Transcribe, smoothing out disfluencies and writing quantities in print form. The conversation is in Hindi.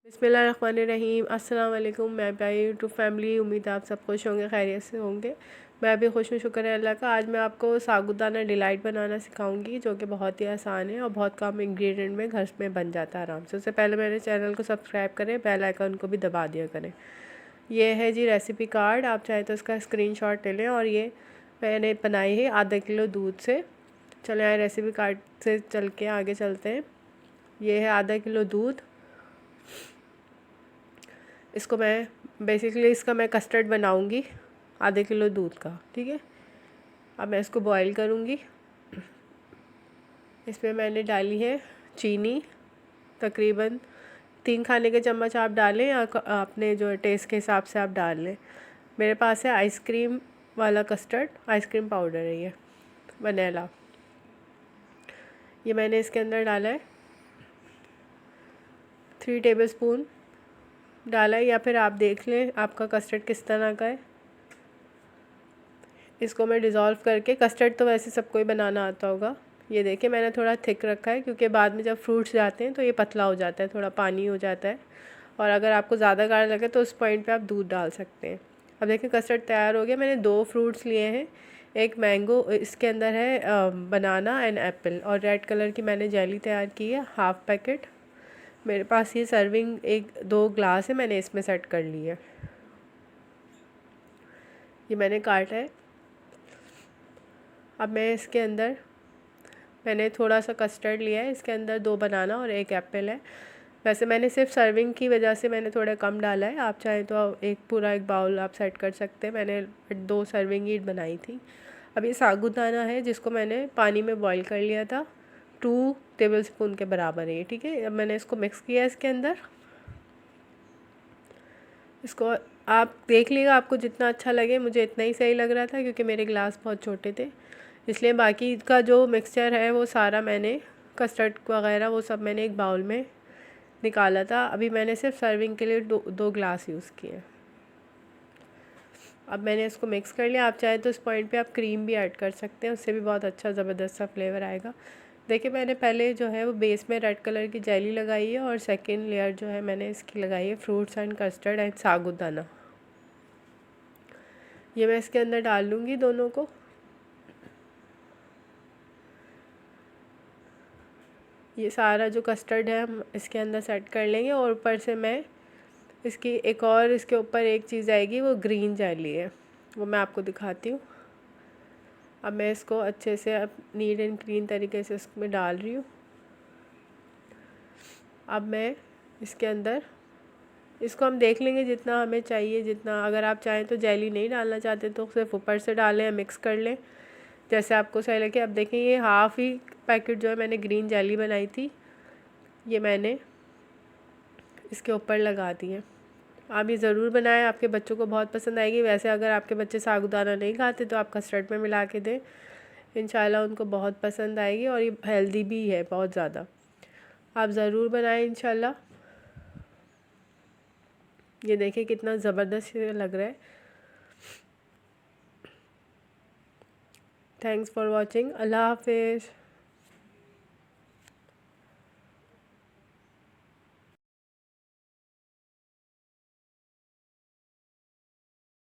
बिस्मिल्लाहिर्रहमानिर्रहीम। अस्सलाम वालेकुम। मैं प्यारी यूट्यूब फैमिली, उम्मीद है आप सब खुश होंगे, खैरियत से होंगे। मैं भी खुश हूँ, शुक्र है अल्लाह का। आज मैं आपको साबूदाना डिलाइट बनाना सिखाऊंगी, जो कि बहुत ही आसान है और बहुत कम इंग्रेडिएंट में घर में बन जाता है आराम से। उससे पहले मेरे चैनल को सब्सक्राइब करें, बेल आइकन को भी दबा दिया करें। ये है जी रेसिपी कार्ड, आप चाहें तो इसका स्क्रीनशॉट ले लें। और ये मैंने बनाई है आधा किलो दूध से। चलें आए रेसिपी कार्ड से चल के आगे चलते हैं। ये है आधा किलो दूध। इसको मैं बेसिकली इसका मैं कस्टर्ड बनाऊंगी आधे किलो दूध का, ठीक है। अब मैं इसको बॉईल करूंगी। इसमें मैंने डाली है चीनी, तकरीबन 3 खाने के चम्मच आप डालें या अपने जो टेस्ट के हिसाब से आप डाल लें। मेरे पास है आइसक्रीम वाला कस्टर्ड, आइसक्रीम पाउडर है ये वनीला। ये मैंने इसके अंदर डाला है 3 टेबलस्पून डाला है, या फिर आप देख लें आपका कस्टर्ड किस तरह का है। इसको मैं डिज़ोल्व करके, कस्टर्ड तो वैसे सबको ही बनाना आता होगा। ये देखिए मैंने थोड़ा थिक रखा है, क्योंकि बाद में जब फ्रूट्स जाते हैं तो ये पतला हो जाता है, थोड़ा पानी हो जाता है। और अगर आपको ज़्यादा गाढ़ा लगे तो उस पॉइंट पे आप दूध डाल सकते हैं। अब देखिए कस्टर्ड तैयार हो गया। मैंने 2 फ्रूट्स लिए हैं, एक मैंगो, इसके अंदर है बनाना एंड एप्पल, और रेड कलर की मैंने जेली तैयार की है, हाफ़ पैकेट। मेरे पास ये सर्विंग 1-2 ग्लास है, मैंने इसमें सेट कर ली है। ये मैंने काटा है। अब मैं इसके अंदर मैंने थोड़ा सा कस्टर्ड लिया है, इसके अंदर 2 बनाना और 1 एप्पल है। वैसे मैंने सिर्फ सर्विंग की वजह से मैंने थोड़ा कम डाला है, आप चाहें तो एक बाउल आप सेट कर सकते हैं। मैंने 2 सर्विंग ही बनाई थी। अब ये साबूदाना है जिसको मैंने पानी में बॉईल कर लिया था, 2 टेबलस्पून के बराबर है ये, ठीक है। अब मैंने इसको मिक्स किया इसके अंदर। इसको आप देख लीजिएगा, आपको जितना अच्छा लगे। मुझे इतना ही सही लग रहा था, क्योंकि मेरे गिलास बहुत छोटे थे, इसलिए बाकी का जो मिक्सचर है वो सारा मैंने, कस्टर्ड वगैरह वो सब मैंने एक बाउल में निकाला था। अभी मैंने सिर्फ सर्विंग के लिए 2 ग्लास यूज़ किए। अब मैंने इसको मिक्स कर लिया। आप चाहे तो इस पॉइंट पे आप क्रीम भी ऐड कर सकते हैं, उससे भी बहुत अच्छा ज़बरदस्त सा फ्लेवर आएगा। देखिए मैंने पहले जो है वो बेस में रेड कलर की जेली लगाई है, और सेकेंड लेयर जो है मैंने इसकी लगाई है फ्रूट्स एंड कस्टर्ड एंड साबूदाना। ये मैं इसके अंदर डाल लूँगी दोनों को। ये सारा जो कस्टर्ड है हम इसके अंदर सेट कर लेंगे, और ऊपर से मैं इसकी एक और, इसके ऊपर एक चीज़ आएगी, वो ग्रीन जेली है, वो मैं आपको दिखाती हूँ। अब मैं इसको अच्छे से अब नीट एंड क्लीन तरीके से इसमें डाल रही हूँ। अब मैं इसके अंदर, इसको हम देख लेंगे जितना हमें चाहिए, जितना, अगर आप चाहें तो जेली नहीं डालना चाहते तो सिर्फ ऊपर से डालें या मिक्स कर लें, जैसे आपको सही लगे। अब देखें ये हाफ़ ही पैकेट जो है मैंने ग्रीन जेली बनाई थी, ये मैंने इसके ऊपर लगा दी है। आप ये ज़रूर बनाएं, आपके बच्चों को बहुत पसंद आएगी। वैसे अगर आपके बच्चे साबूदाना नहीं खाते तो आप कस्टर्ड में मिला के दें, इंशाल्लाह उनको बहुत पसंद आएगी, और ये हेल्दी भी है बहुत ज़्यादा। आप ज़रूर बनाएं इंशाल्लाह। ये देखिए कितना ज़बरदस्त लग रहा है। Thanks for watching. अल्लाह हाफिज़।